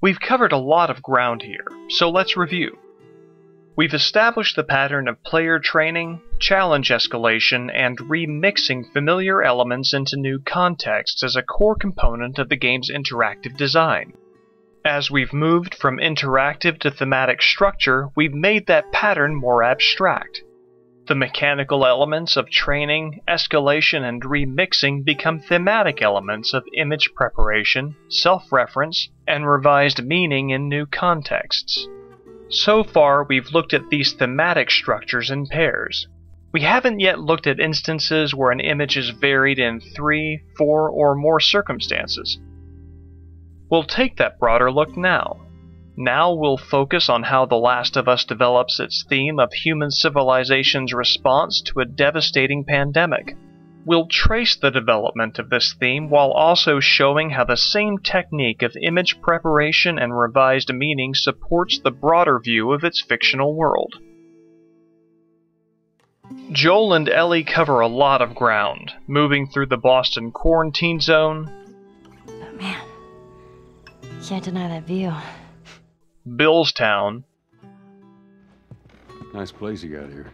We've covered a lot of ground here, so let's review. We've established the pattern of player training, challenge escalation, and remixing familiar elements into new contexts as a core component of the game's interactive design. As we've moved from interactive to thematic structure, we've made that pattern more abstract. The mechanical elements of training, escalation, and remixing become thematic elements of image preparation, self-reference, and revised meaning in new contexts. So far, we've looked at these thematic structures in pairs. We haven't yet looked at instances where an image is varied in 3, 4, or more circumstances. We'll take that broader look now. Now we'll focus on how The Last of Us develops its theme of human civilization's response to a devastating pandemic. We'll trace the development of this theme while also showing how the same technique of image preparation and revised meaning supports the broader view of its fictional world. Joel and Ellie cover a lot of ground, moving through the Boston quarantine zone. But man, can't deny that view. Billstown. Nice place you got here.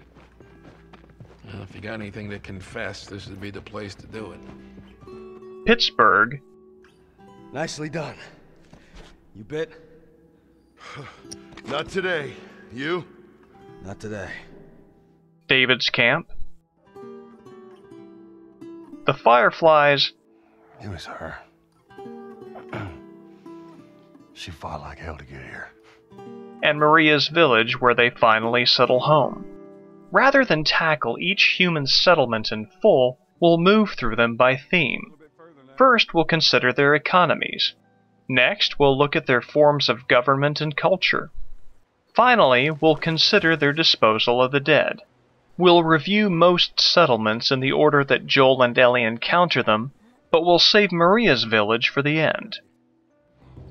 Well, if you got anything to confess, this would be the place to do it. Pittsburgh. Nicely done. You bit? Not today. You? Not today. David's camp. The Fireflies. It was her. She fought like hell to get here. And Maria's village, where they finally settle home. Rather than tackle each human settlement in full, we'll move through them by theme. First, we'll consider their economies. Next, we'll look at their forms of government and culture. Finally, we'll consider their disposal of the dead. We'll review most settlements in the order that Joel and Ellie encounter them, but we'll save Maria's village for the end.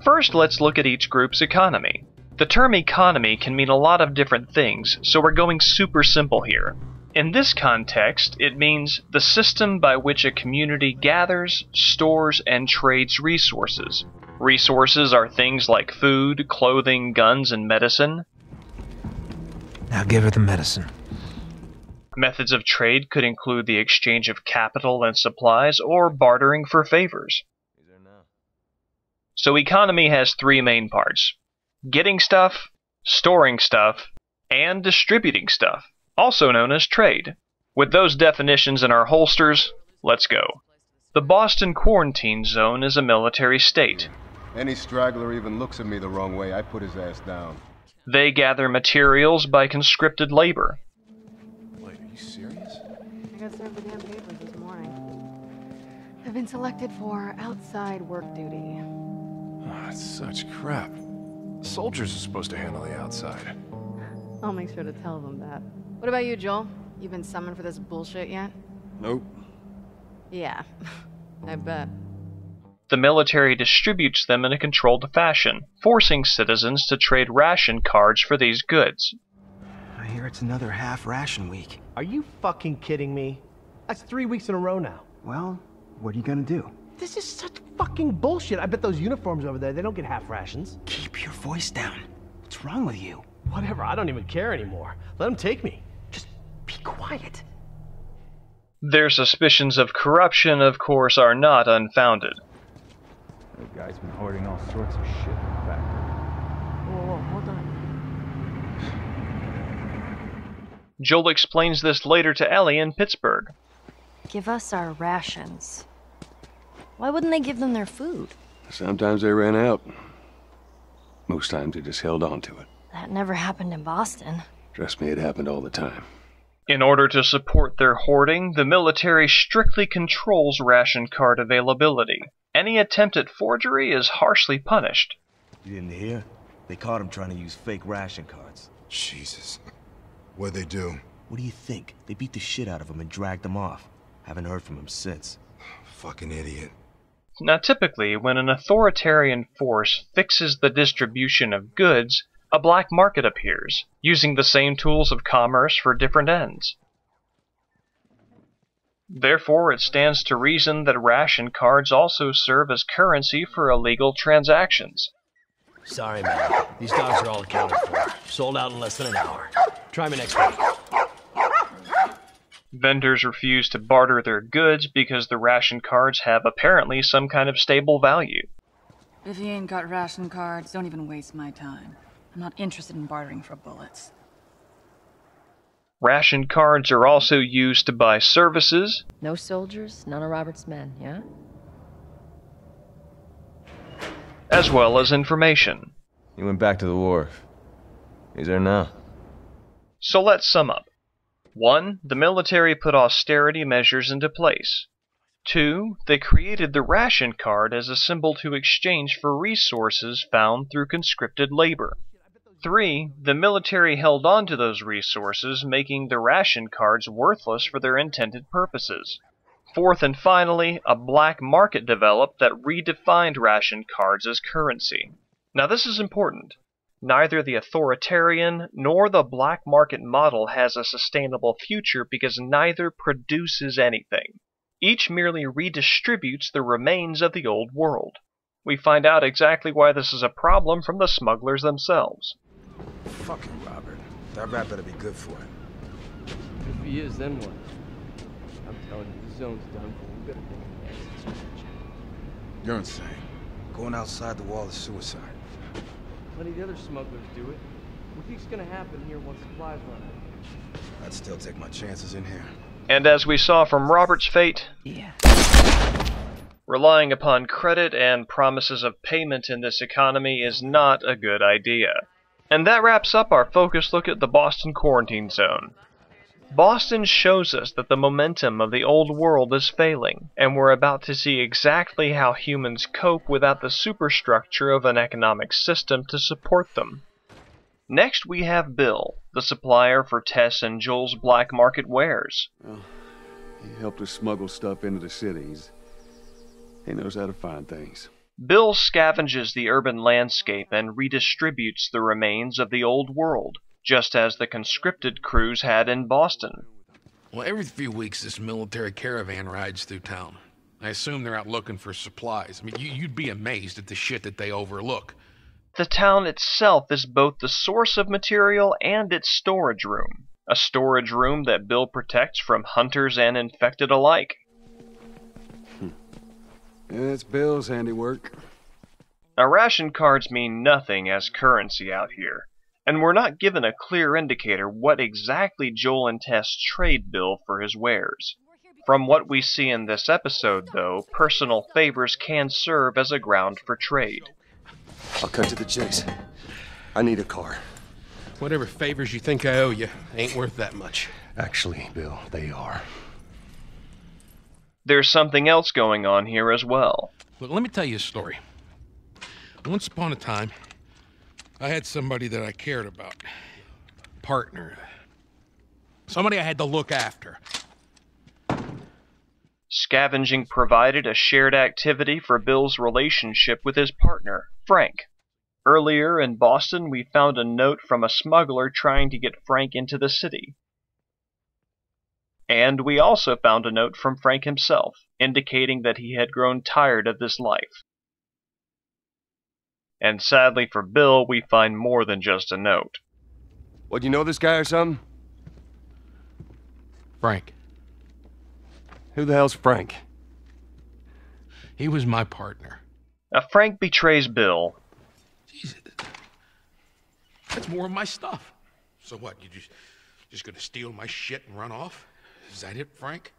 First, let's look at each group's economy. The term economy can mean a lot of different things, so we're going super simple here. In this context, it means the system by which a community gathers, stores, and trades resources. Resources are things like food, clothing, guns, and medicine. Now give her the medicine. Methods of trade could include the exchange of capital and supplies or bartering for favors. So economy has three main parts: getting stuff, storing stuff, and distributing stuff, also known as trade. With those definitions in our holsters, let's go. The Boston quarantine zone is a military state. Any straggler even looks at me the wrong way, I put his ass down. They gather materials by conscripted labor. Wait, are you serious? I got served the damn papers this morning. I've been selected for outside work duty. Oh, that's such crap. Soldiers are supposed to handle the outside. I'll make sure to tell them that. What about you, Joel? You been summoned for this bullshit yet? Nope. Yeah, I bet. The military distributes them in a controlled fashion, forcing citizens to trade ration cards for these goods. I hear it's another half ration week. Are you fucking kidding me? That's 3 weeks in a row now. Well, what are you gonna do? This is such fucking bullshit. I bet those uniforms over there, they don't get half rations. Keep your voice down. What's wrong with you? Whatever, I don't even care anymore. Let them take me. Just be quiet. Their suspicions of corruption, of course, are not unfounded. That guy's been hoarding all sorts of shit in the factory. Whoa, hold on. Joel explains this later to Ellie in Pittsburgh. Give us our rations. Why wouldn't they give them their food? Sometimes they ran out. Most times they just held on to it. That never happened in Boston. Trust me, it happened all the time. In order to support their hoarding, the military strictly controls ration card availability. Any attempt at forgery is harshly punished. You didn't hear? They caught him trying to use fake ration cards. Jesus. What'd they do? What do you think? They beat the shit out of him and dragged him off. Haven't heard from him since. Fucking idiot. Now typically, when an authoritarian force fixes the distribution of goods, a black market appears, using the same tools of commerce for different ends. Therefore, it stands to reason that ration cards also serve as currency for illegal transactions. Sorry, man. These dogs are all accounted for. Sold out in less than an hour. Try me next week. Vendors refuse to barter their goods because the ration cards have apparently some kind of stable value. If you ain't got ration cards, don't even waste my time. I'm not interested in bartering for bullets. Ration cards are also used to buy services. No soldiers, none of Robert's men, yeah? As well as information. He went back to the wharf. He's there now. So let's sum up. 1. The military put austerity measures into place. 2. They created the ration card as a symbol to exchange for resources found through conscripted labor. 3. The military held on to those resources, making the ration cards worthless for their intended purposes. 4th and finally, a black market developed that redefined ration cards as currency. Now this is important. Neither the authoritarian nor the black market model has a sustainable future because neither produces anything. Each merely redistributes the remains of the old world. We find out exactly why this is a problem from the smugglers themselves. Fucking Robert. That rat better be good for it. If he is, then what? I'm telling you, the zone's done for. We better bring him the exit strategy. You're insane. Going outside the wall is suicide. Plenty of the other smugglers do it. What do you think's gonna happen here once supplies run out? I'd still take my chances in here. And as we saw from Robert's fate, relying upon credit and promises of payment in this economy is not a good idea. And that wraps up our focused look at the Boston quarantine zone. Boston shows us that the momentum of the old world is failing, and we're about to see exactly how humans cope without the superstructure of an economic system to support them. Next we have Bill, the supplier for Tess and Joel's black market wares. Well, he helped us smuggle stuff into the cities. He knows how to find things. Bill scavenges the urban landscape and redistributes the remains of the old world, just as the conscripted crews had in Boston. Well, every few weeks this military caravan rides through town. I assume they're out looking for supplies. I mean, you'd be amazed at the shit that they overlook. The town itself is both the source of material and its storage room. A storage room that Bill protects from hunters and infected alike. Yeah, it's Bill's handiwork. Now, ration cards mean nothing as currency out here, and we're not given a clear indicator what exactly Joel and Tess trade Bill for his wares. From what we see in this episode, though, personal favors can serve as a ground for trade. I'll cut to the chase. I need a car. Whatever favors you think I owe you ain't worth that much. Actually, Bill, they are. There's something else going on here as well. Look, let me tell you a story. Once upon a time, I had somebody that I cared about. Partner. Somebody I had to look after. Scavenging provided a shared activity for Bill's relationship with his partner, Frank. Earlier in Boston, we found a note from a smuggler trying to get Frank into the city. And we also found a note from Frank himself, indicating that he had grown tired of this life. And sadly for Bill, we find more than just a note. What, you know this guy or something? Frank. Who the hell's Frank? He was my partner. Now, Frank betrays Bill. Jesus. That's more of my stuff. So what, you just gonna steal my shit and run off? Is that it, Frank?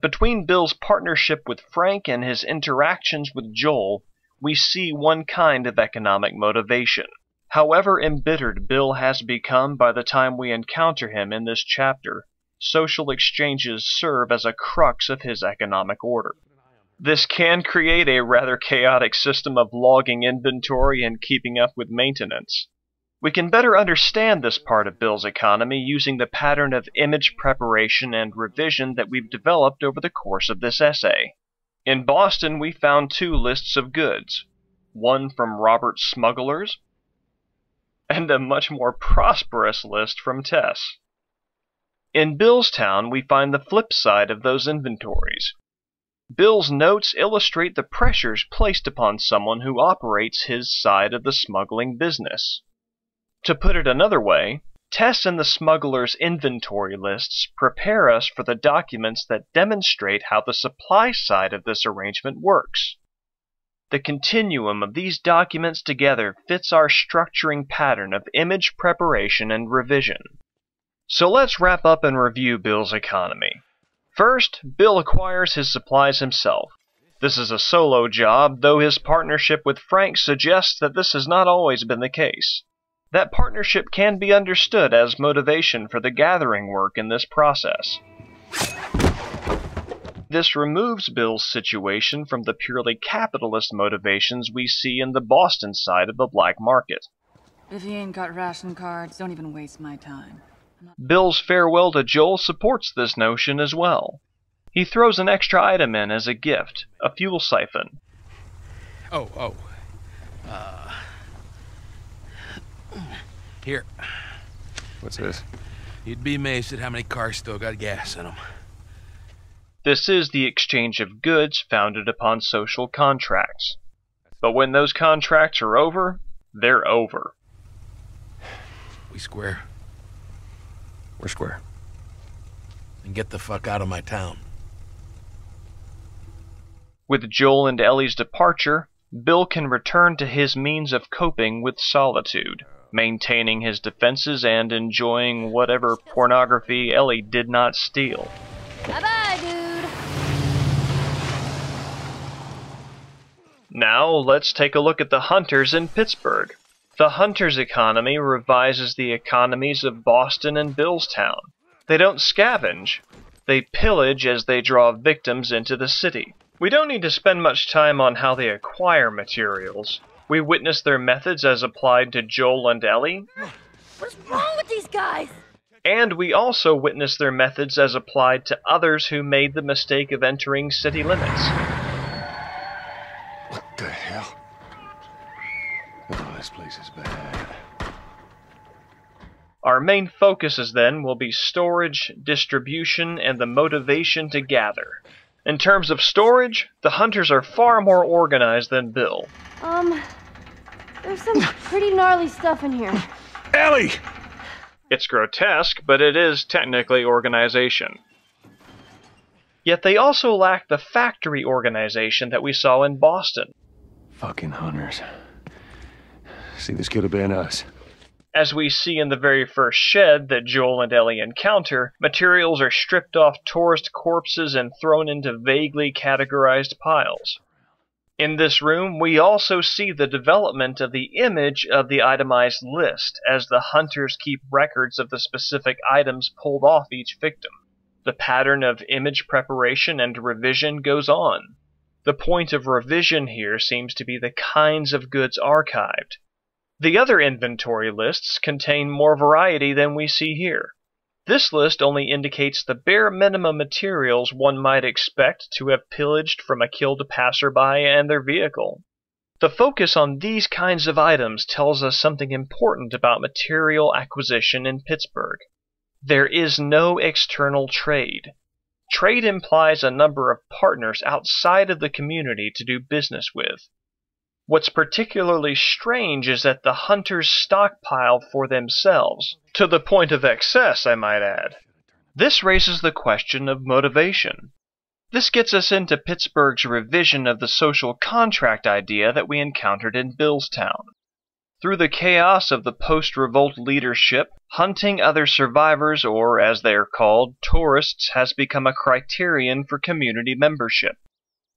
Between Bill's partnership with Frank and his interactions with Joel, we see one kind of economic motivation. However embittered Bill has become by the time we encounter him in this chapter, social exchanges serve as a crux of his economic order. This can create a rather chaotic system of logging inventory and keeping up with maintenance. We can better understand this part of Bill's economy using the pattern of image preparation and revision that we've developed over the course of this essay. In Boston, we found two lists of goods, one from Robert's smugglers, and a much more prosperous list from Tess. In Bill's town, we find the flip side of those inventories. Bill's notes illustrate the pressures placed upon someone who operates his side of the smuggling business. To put it another way, Tess and the smuggler's inventory lists prepare us for the documents that demonstrate how the supply side of this arrangement works. The continuum of these documents together fits our structuring pattern of image preparation and revision. So let's wrap up and review Bill's economy. First, Bill acquires his supplies himself. This is a solo job, though his partnership with Frank suggests that this has not always been the case. That partnership can be understood as motivation for the gathering work in this process. This removes Bill's situation from the purely capitalist motivations we see in the Boston side of the black market. If you ain't got ration cards, don't even waste my time. Bill's farewell to Joel supports this notion as well. He throws an extra item in as a gift, a fuel siphon. Here. What's this? You'd be amazed at how many cars still got gas in them. This is the exchange of goods founded upon social contracts. But when those contracts are over, they're over. We square. We're square. And get the fuck out of my town. With Joel and Ellie's departure, Bill can return to his means of coping with solitude, maintaining his defenses and enjoying whatever pornography Ellie did not steal. Bye-bye, dude. Now, let's take a look at the hunters in Pittsburgh. The hunters' economy revises the economies of Boston and Billstown. They don't scavenge. They pillage as they draw victims into the city. We don't need to spend much time on how they acquire materials. We witness their methods as applied to Joel and Ellie. What's wrong with these guys? And we also witness their methods as applied to others who made the mistake of entering city limits. What the hell? Oh, this place is bad. Our main focuses then will be storage, distribution, and the motivation to gather. In terms of storage, the hunters are far more organized than Bill. There's some pretty gnarly stuff in here. Ellie! It's grotesque, but it is technically organization. Yet they also lack the factory organization that we saw in Boston. Fucking hunters. See, this could have been us. As we see in the very first shed that Joel and Ellie encounter, materials are stripped off tourist corpses and thrown into vaguely categorized piles. In this room, we also see the development of the image of the itemized list as the hunters keep records of the specific items pulled off each victim. The pattern of image preparation and revision goes on. The point of revision here seems to be the kinds of goods archived. The other inventory lists contain more variety than we see here. This list only indicates the bare minimum materials one might expect to have pillaged from a killed passerby and their vehicle. The focus on these kinds of items tells us something important about material acquisition in Pittsburgh. There is no external trade. Trade implies a number of partners outside of the community to do business with. What's particularly strange is that the hunters stockpile for themselves, to the point of excess, I might add. This raises the question of motivation. This gets us into Pittsburgh's revision of the social contract idea that we encountered in Billstown. Through the chaos of the post-revolt leadership, hunting other survivors, or as they are called, tourists, has become a criterion for community membership.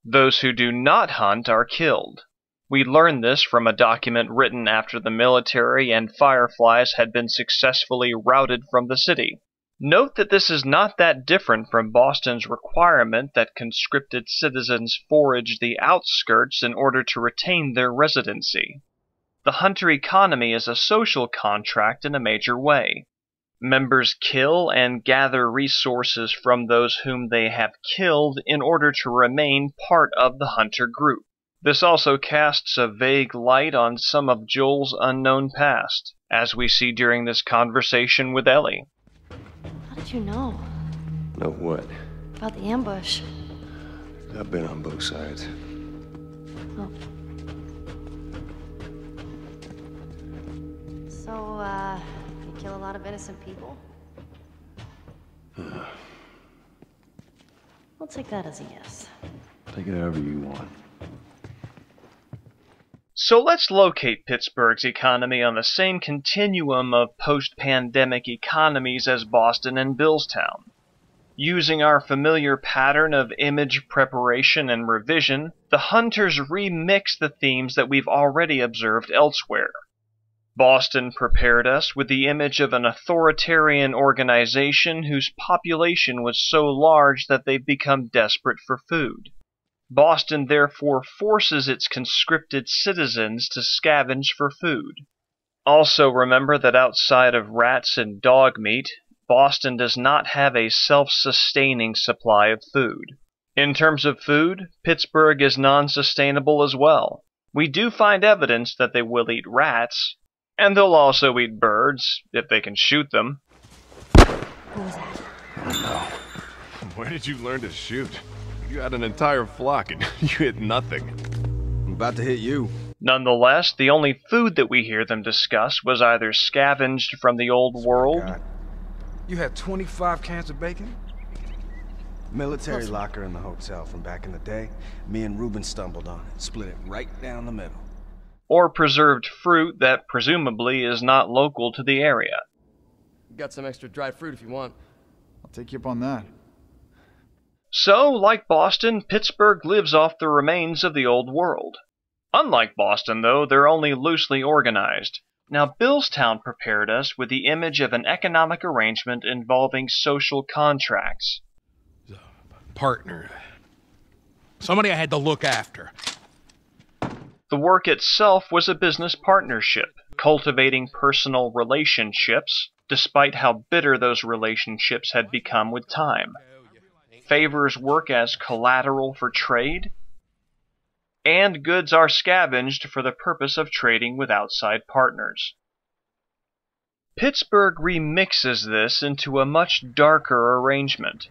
Those who do not hunt are killed. We learn this from a document written after the military and Fireflies had been successfully routed from the city. Note that this is not that different from Boston's requirement that conscripted citizens forage the outskirts in order to retain their residency. The hunter economy is a social contract in a major way. Members kill and gather resources from those whom they have killed in order to remain part of the hunter group. This also casts a vague light on some of Joel's unknown past, as we see during this conversation with Ellie. How did you know? Know what? About the ambush. I've been on both sides. Oh. So, you kill a lot of innocent people? We'll take that as a yes. Take it however you want. So let's locate Pittsburgh's economy on the same continuum of post-pandemic economies as Boston and Billstown. Using our familiar pattern of image preparation and revision, the hunters remix the themes that we've already observed elsewhere. Boston prepared us with the image of an authoritarian organization whose population was so large that they've become desperate for food. Boston therefore forces its conscripted citizens to scavenge for food. Also remember that outside of rats and dog meat, Boston does not have a self-sustaining supply of food. In terms of food, Pittsburgh is non-sustainable as well. We do find evidence that they will eat rats, and they'll also eat birds, if they can shoot them. What was that? I don't know. Where did you learn to shoot? You had an entire flock and you hit nothing. I'm about to hit you. Nonetheless, the only food that we hear them discuss was either scavenged from the old world. God. You had 25 cans of bacon? Military locker in the hotel from back in the day. Me and Ruben stumbled on it, split it right down the middle. Or preserved fruit that presumably is not local to the area. Got some extra dried fruit if you want. I'll take you up on that. So, like Boston, Pittsburgh lives off the remains of the old world. Unlike Boston, though, they're only loosely organized. Now, Billstown prepared us with the image of an economic arrangement involving social contracts. Partner. Somebody I had to look after. The work itself was a business partnership, cultivating personal relationships, despite how bitter those relationships had become with time. Favors work as collateral for trade, and goods are scavenged for the purpose of trading with outside partners. Pittsburgh remixes this into a much darker arrangement.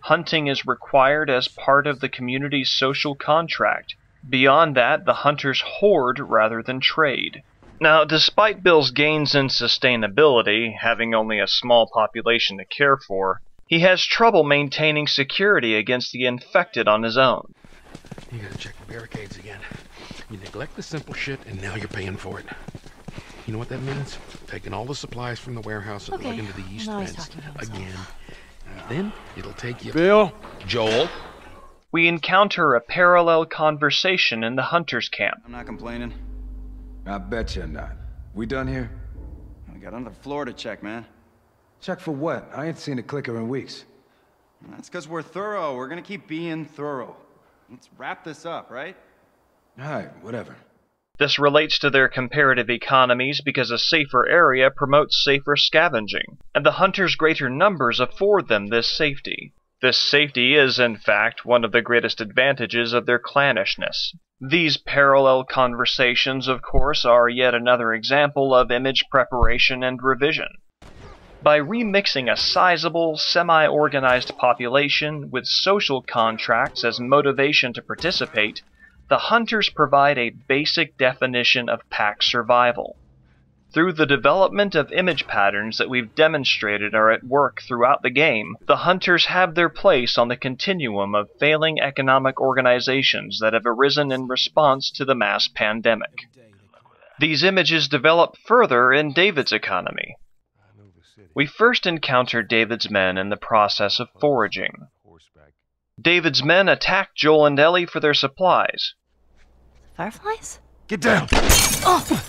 Hunting is required as part of the community's social contract. Beyond that, the hunters hoard rather than trade. Now, despite Bill's gains in sustainability, having only a small population to care for, he has trouble maintaining security against the infected on his own. You gotta check the barricades again. You neglect the simple shit, and now you're paying for it. You know what that means? Taking all the supplies from the warehouse and lugging to the east fence again. Then it'll take you... Bill? Joel? We encounter a parallel conversation in the hunters' camp. I'm not complaining. I bet you're not. We done here? We got another floor to check, man. Check for what? I ain't seen a clicker in weeks. That's because we're thorough. We're gonna keep being thorough. Let's wrap this up, right? Alright, whatever. This relates to their comparative economies because a safer area promotes safer scavenging, and the hunters' greater numbers afford them this safety. This safety is, in fact, one of the greatest advantages of their clannishness. These parallel conversations, of course, are yet another example of image preparation and revision. By remixing a sizable, semi-organized population with social contracts as motivation to participate, the hunters provide a basic definition of pack survival. Through the development of image patterns that we've demonstrated are at work throughout the game, the hunters have their place on the continuum of failing economic organizations that have arisen in response to the mass pandemic. These images develop further in David's economy. We first encounter David's men in the process of foraging. David's men attack Joel and Ellie for their supplies. Fireflies? Get down! Oh!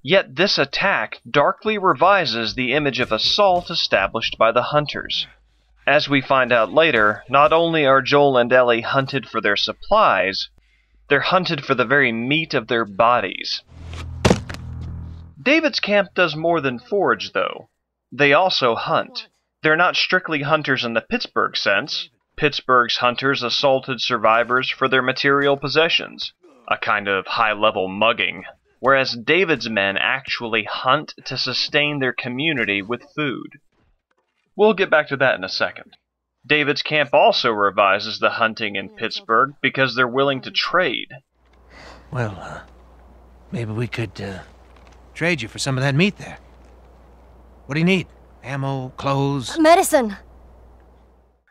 Yet this attack darkly revises the image of assault established by the hunters. As we find out later, not only are Joel and Ellie hunted for their supplies, they're hunted for the very meat of their bodies. David's camp does more than forage, though. They also hunt. They're not strictly hunters in the Pittsburgh sense. Pittsburgh's hunters assaulted survivors for their material possessions, a kind of high-level mugging, whereas David's men actually hunt to sustain their community with food. We'll get back to that in a second. David's camp also revises the hunting in Pittsburgh because they're willing to trade. Well, maybe we could, trade you for some of that meat there. What do you need? Ammo, clothes? Medicine!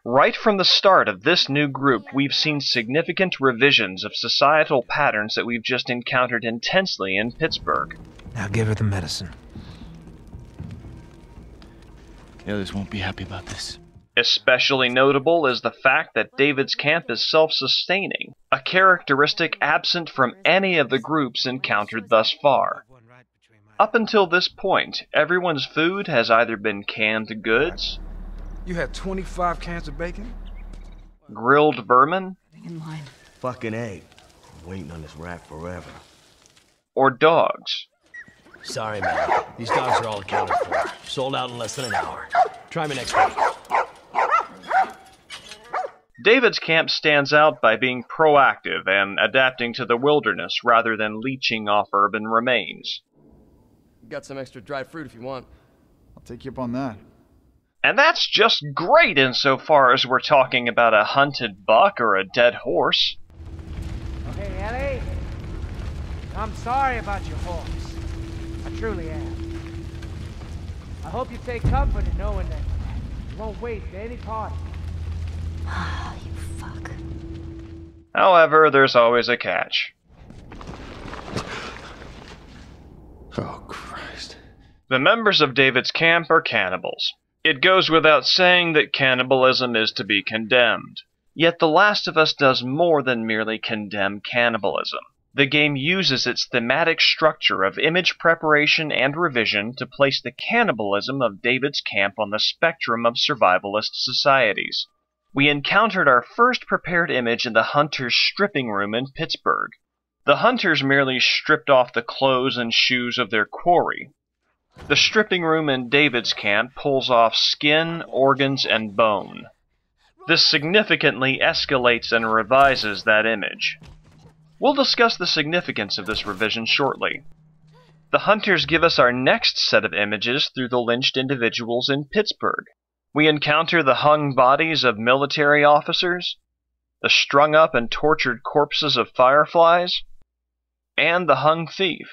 Right from the start of this new group, we've seen significant revisions of societal patterns that we've just encountered intensely in Pittsburgh. Now give her the medicine. The others won't be happy about this. Especially notable is the fact that David's camp is self-sustaining, a characteristic absent from any of the groups encountered thus far. Up until this point, everyone's food has either been canned goods, You had 25 cans of bacon? grilled vermin, In line. Fucking A. I'm waiting on this rat forever. or dogs. Sorry, man. These dogs are all accounted for. Sold out in less than an hour. Try me next week. David's camp stands out by being proactive and adapting to the wilderness rather than leeching off urban remains. Got some extra dried fruit if you want. I'll take you up on that. And that's just great insofar as we're talking about a hunted buck or a dead horse. Okay, Ellie. I'm sorry about your horse. I truly am. I hope you take comfort in knowing that you won't waste any part of it. You fuck. However, there's always a catch. Oh, Christ. The members of David's camp are cannibals. It goes without saying that cannibalism is to be condemned. Yet The Last of Us does more than merely condemn cannibalism. The game uses its thematic structure of image preparation and revision to place the cannibalism of David's camp on the spectrum of survivalist societies. We encountered our first prepared image in the Hunters' stripping room in Pittsburgh. The Hunters merely stripped off the clothes and shoes of their quarry. The stripping room in David's camp pulls off skin, organs, and bone. This significantly escalates and revises that image. We'll discuss the significance of this revision shortly. The Hunters give us our next set of images through the lynched individuals in Pittsburgh. We encounter the hung bodies of military officers, the strung up and tortured corpses of fireflies, and the hung thief.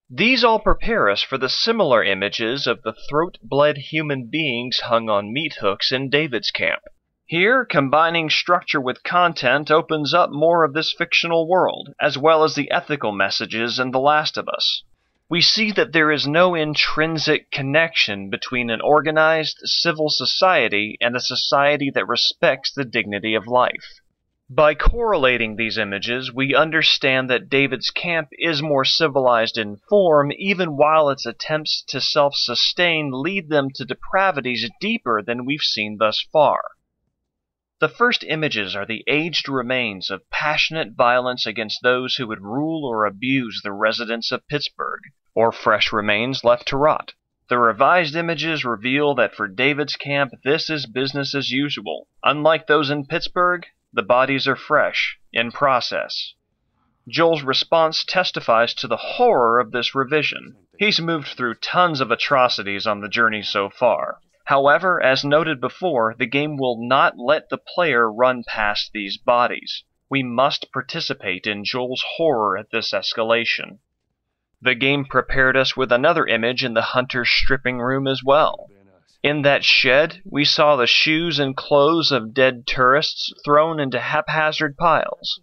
These all prepare us for the similar images of the throat-bled human beings hung on meat hooks in David's camp. Here, combining structure with content opens up more of this fictional world, as well as the ethical messages in The Last of Us. We see that there is no intrinsic connection between an organized civil society and a society that respects the dignity of life. By correlating these images, we understand that David's camp is more civilized in form, even while its attempts to self-sustain lead them to depravities deeper than we've seen thus far. The first images are the aged remains of passionate violence against those who would rule or abuse the residents of Pittsburgh, or fresh remains left to rot. The revised images reveal that for David's camp, this is business as usual. Unlike those in Pittsburgh, the bodies are fresh, in process. Joel's response testifies to the horror of this revision. He's moved through tons of atrocities on the journey so far. However, as noted before, the game will not let the player run past these bodies. We must participate in Joel's horror at this escalation. The game prepared us with another image in the Hunter's stripping room as well. In that shed, we saw the shoes and clothes of dead tourists thrown into haphazard piles.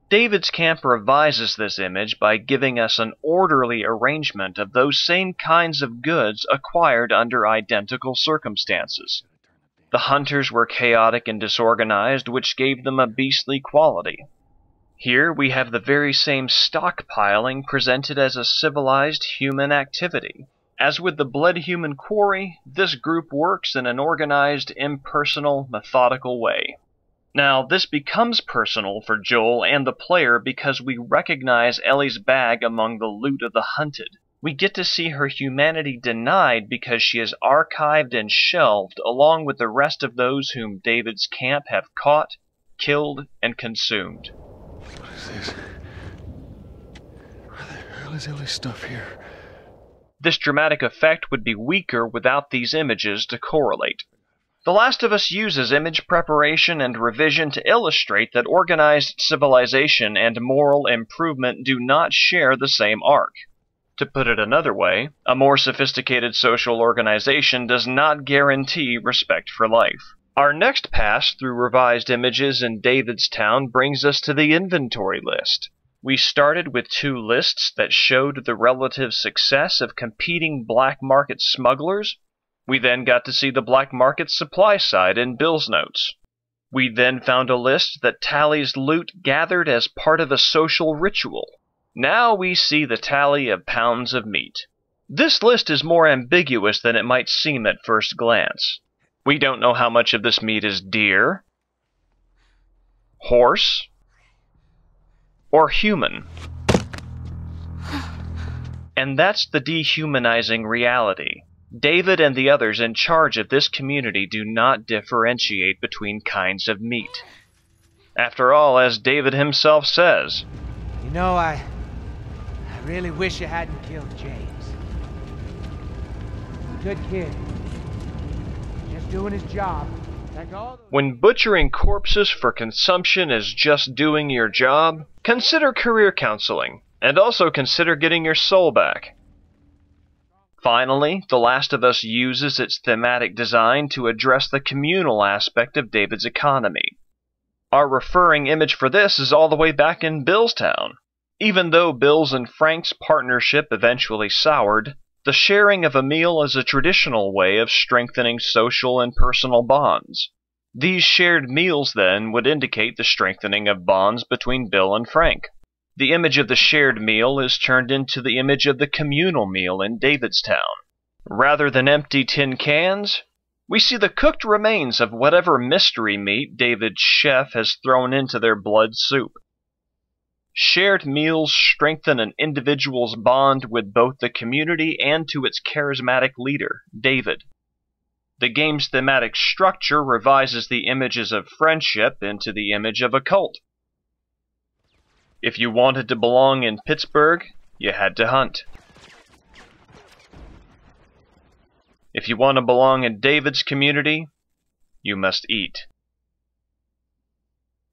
David's camp revises this image by giving us an orderly arrangement of those same kinds of goods acquired under identical circumstances. The Hunters were chaotic and disorganized, which gave them a beastly quality. Here we have the very same stockpiling presented as a civilized human activity. As with the bled human quarry, this group works in an organized, impersonal, methodical way. Now, this becomes personal for Joel and the player because we recognize Ellie's bag among the loot of the hunted. We get to see her humanity denied because she is archived and shelved along with the rest of those whom David's camp have caught, killed, and consumed. What is this? Where the hell is Ellie's stuff here? This dramatic effect would be weaker without these images to correlate. The Last of Us uses image preparation and revision to illustrate that organized civilization and moral improvement do not share the same arc. To put it another way, a more sophisticated social organization does not guarantee respect for life. Our next pass through revised images in Davidstown brings us to the inventory list. We started with 2 lists that showed the relative success of competing black market smugglers. We then got to see the black market supply side in Bill's notes. We then found a list that tallies loot gathered as part of a social ritual. Now we see the tally of pounds of meat. This list is more ambiguous than it might seem at first glance. We don't know how much of this meat is deer, horse, or human. And that's the dehumanizing reality. David and the others in charge of this community do not differentiate between kinds of meat. After all, as David himself says, You know, I really wish you hadn't killed James. He's a good kid. Just doing his job. Like all those... When butchering corpses for consumption is just doing your job, consider career counseling, and also consider getting your soul back. Finally, The Last of Us uses its thematic design to address the communal aspect of David's economy. Our referring image for this is all the way back in Billstown. Even though Bill's and Frank's partnership eventually soured, the sharing of a meal is a traditional way of strengthening social and personal bonds. These shared meals, then, would indicate the strengthening of bonds between Bill and Frank. The image of the shared meal is turned into the image of the communal meal in Davidstown. Rather than empty tin cans, we see the cooked remains of whatever mystery meat David's chef has thrown into their blood soup. Shared meals strengthen an individual's bond with both the community and to its charismatic leader, David. The game's thematic structure revises the images of friendship into the image of a cult. If you wanted to belong in Pittsburgh, you had to hunt. If you want to belong in David's community, you must eat.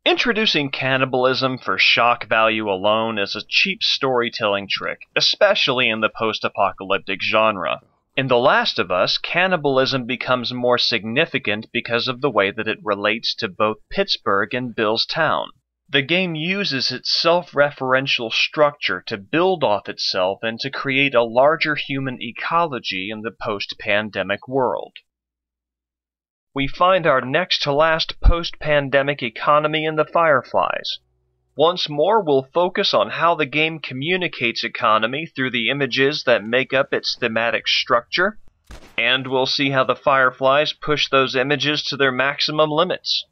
Introducing cannibalism for shock value alone is a cheap storytelling trick, especially in the post-apocalyptic genre. In The Last of Us, cannibalism becomes more significant because of the way that it relates to both Pittsburgh and Billstown. The game uses its self-referential structure to build off itself and to create a larger human ecology in the post-pandemic world. We find our next-to-last post-pandemic economy in the Fireflies. Once more, we'll focus on how the game communicates economy through the images that make up its thematic structure, and we'll see how the Fireflies push those images to their maximum limits.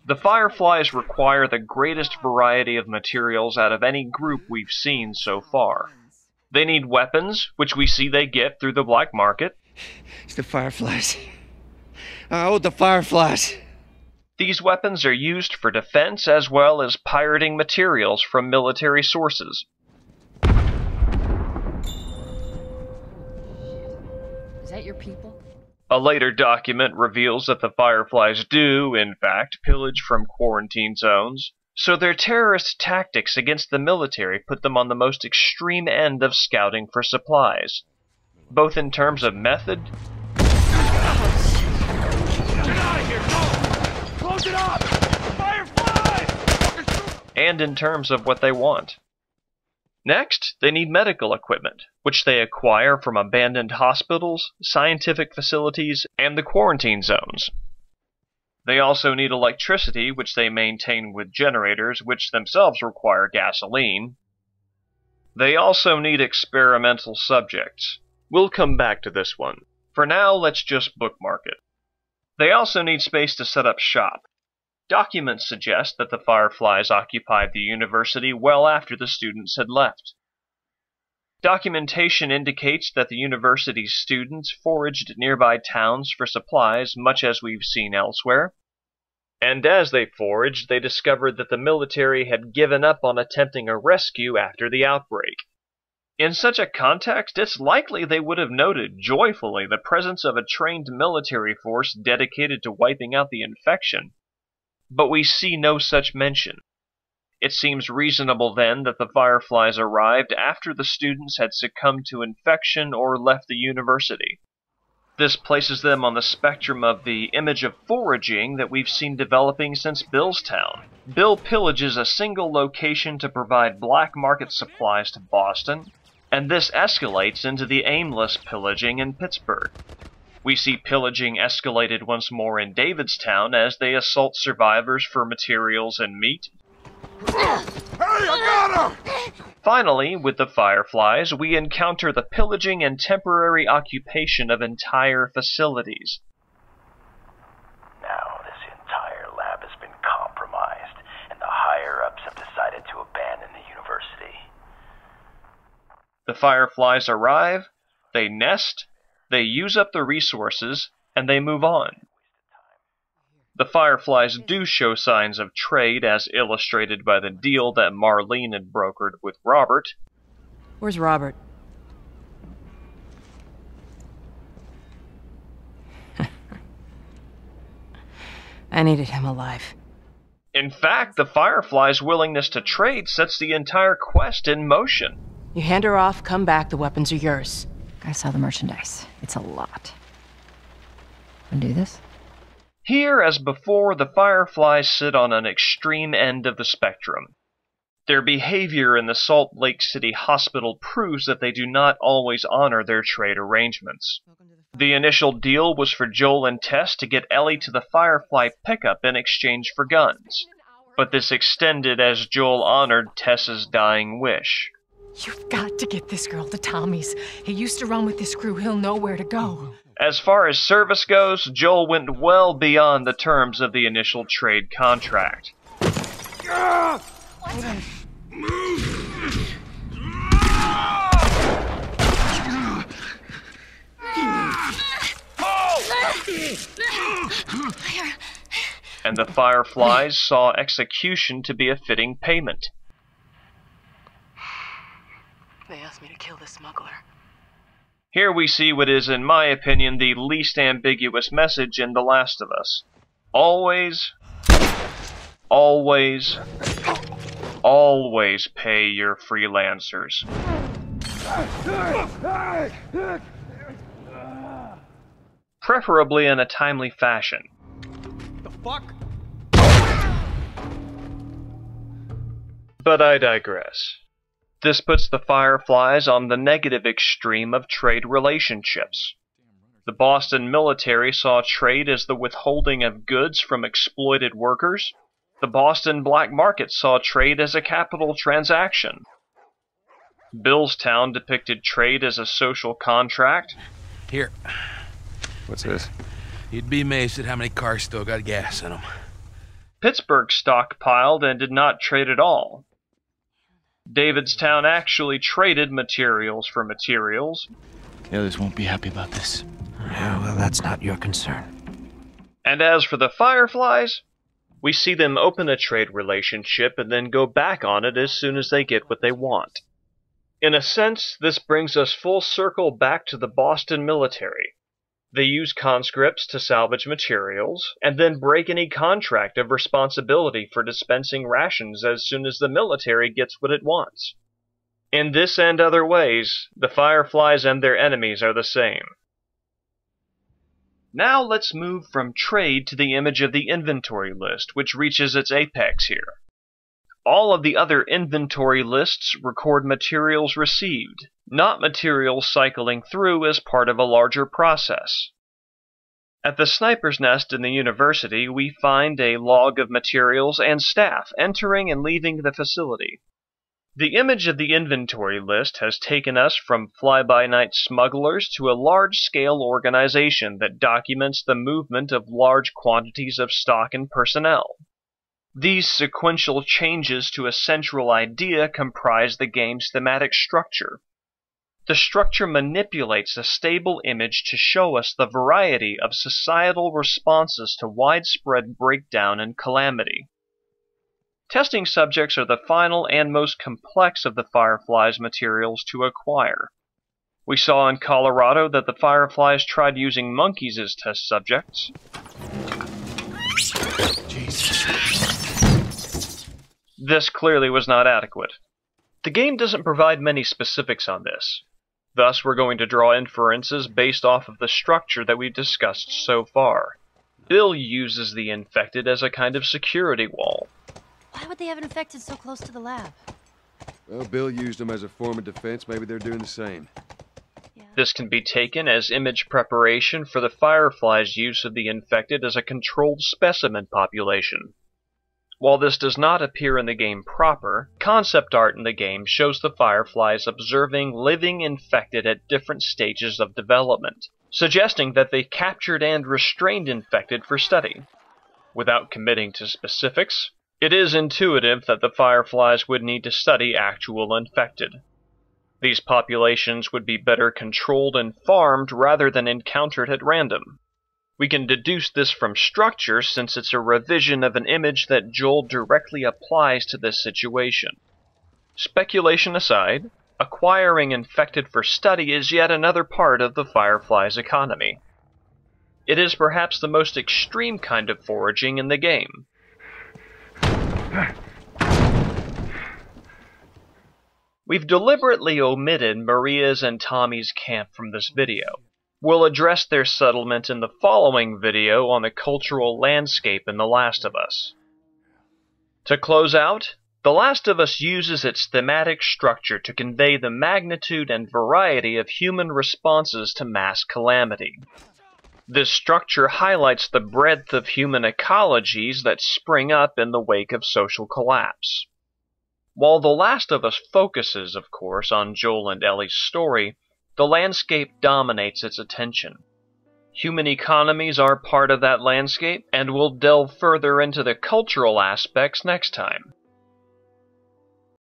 The Fireflies require the greatest variety of materials out of any group we've seen so far. They need weapons, which we see they get through the black market. It's the Fireflies. Oh, the Fireflies! These weapons are used for defense as well as pirating materials from military sources. Is that your people? A later document reveals that the Fireflies do, in fact, pillage from quarantine zones, so their terrorist tactics against the military put them on the most extreme end of scouting for supplies, both in terms of method and in terms of what they want. Next, they need medical equipment, which they acquire from abandoned hospitals, scientific facilities, and the quarantine zones. They also need electricity, which they maintain with generators, which themselves require gasoline. They also need experimental subjects. We'll come back to this one. For now, let's just bookmark it. They also need space to set up shop. Documents suggest that the Fireflies occupied the university well after the students had left. Documentation indicates that the university's students foraged nearby towns for supplies, much as we've seen elsewhere. And as they foraged, they discovered that the military had given up on attempting a rescue after the outbreak. In such a context, it's likely they would have noted joyfully the presence of a trained military force dedicated to wiping out the infection. But we see no such mention. It seems reasonable then that the Fireflies arrived after the students had succumbed to infection or left the university. This places them on the spectrum of the image of foraging that we've seen developing since Billstown. Bill pillages a single location to provide black market supplies to Boston, and this escalates into the aimless pillaging in Pittsburgh. We see pillaging escalated once more in Davidstown as they assault survivors for materials and meat. Hey, I got her! Finally, with the Fireflies, we encounter the pillaging and temporary occupation of entire facilities. Now, this entire lab has been compromised, and the higher-ups have decided to abandon the university. The Fireflies arrive, they nest, they use up the resources, and they move on. The Fireflies do show signs of trade as illustrated by the deal that Marlene had brokered with Robert. Where's Robert? I needed him alive. In fact, the Fireflies' willingness to trade sets the entire quest in motion. You hand her off, come back, the weapons are yours. Gotta sell the merchandise. It's a lot. Wanna do this? Here, as before, the Fireflies sit on an extreme end of the spectrum. Their behavior in the Salt Lake City hospital proves that they do not always honor their trade arrangements. The initial deal was for Joel and Tess to get Ellie to the Firefly pickup in exchange for guns, but this extended as Joel honored Tess's dying wish. You've got to get this girl to Tommy's. He used to run with this crew. He'll know where to go. As far as service goes, Joel went well beyond the terms of the initial trade contract. And the Fireflies saw execution to be a fitting payment. They asked me to kill the smuggler. Here we see what is, in my opinion, the least ambiguous message in The Last of Us. Always, always, always pay your freelancers. Preferably in a timely fashion. The fuck? But I digress. This puts the Fireflies on the negative extreme of trade relationships. The Boston military saw trade as the withholding of goods from exploited workers. The Boston black market saw trade as a capital transaction. Billstown depicted trade as a social contract. Here. What's this? You'd be amazed at how many cars still got gas in them. Pittsburgh stockpiled and did not trade at all. Davidstown actually traded materials for materials. The others won't be happy about this. Yeah, well, that's not your concern. And as for the Fireflies, we see them open a trade relationship and then go back on it as soon as they get what they want. In a sense, this brings us full circle back to the Boston military. They use conscripts to salvage materials, and then break any contract of responsibility for dispensing rations as soon as the military gets what it wants. In this and other ways, the Fireflies and their enemies are the same. Now let's move from trade to the image of the inventory list, which reaches its apex here. All of the other inventory lists record materials received, not materials cycling through as part of a larger process. At the Sniper's Nest in the university, we find a log of materials and staff entering and leaving the facility. The image of the inventory list has taken us from fly-by-night smugglers to a large-scale organization that documents the movement of large quantities of stock and personnel. These sequential changes to a central idea comprise the game's thematic structure. The structure manipulates a stable image to show us the variety of societal responses to widespread breakdown and calamity. Testing subjects are the final and most complex of the Firefly's materials to acquire. We saw in Colorado that the Fireflies tried using monkeys as test subjects. This clearly was not adequate. The game doesn't provide many specifics on this. Thus, we're going to draw inferences based off of the structure that we've discussed so far. Bill uses the infected as a kind of security wall. Why would they have infected so close to the lab? Well, Bill used them as a form of defense. Maybe they're doing the same. This can be taken as image preparation for the Firefly's use of the infected as a controlled specimen population. While this does not appear in the game proper, concept art in the game shows the Fireflies observing living infected at different stages of development, suggesting that they captured and restrained infected for study. Without committing to specifics, it is intuitive that the Fireflies would need to study actual infected. These populations would be better controlled and farmed rather than encountered at random. We can deduce this from structure since it's a revision of an image that Joel directly applies to this situation. Speculation aside, acquiring infected for study is yet another part of the Firefly's economy. It is perhaps the most extreme kind of foraging in the game. We've deliberately omitted Maria's and Tommy's camp from this video. We'll address their settlement in the following video on the cultural landscape in The Last of Us. To close out, The Last of Us uses its thematic structure to convey the magnitude and variety of human responses to mass calamity. This structure highlights the breadth of human ecologies that spring up in the wake of social collapse. While The Last of Us focuses, of course, on Joel and Ellie's story, the landscape dominates its attention. Human economies are part of that landscape, and we'll delve further into the cultural aspects next time.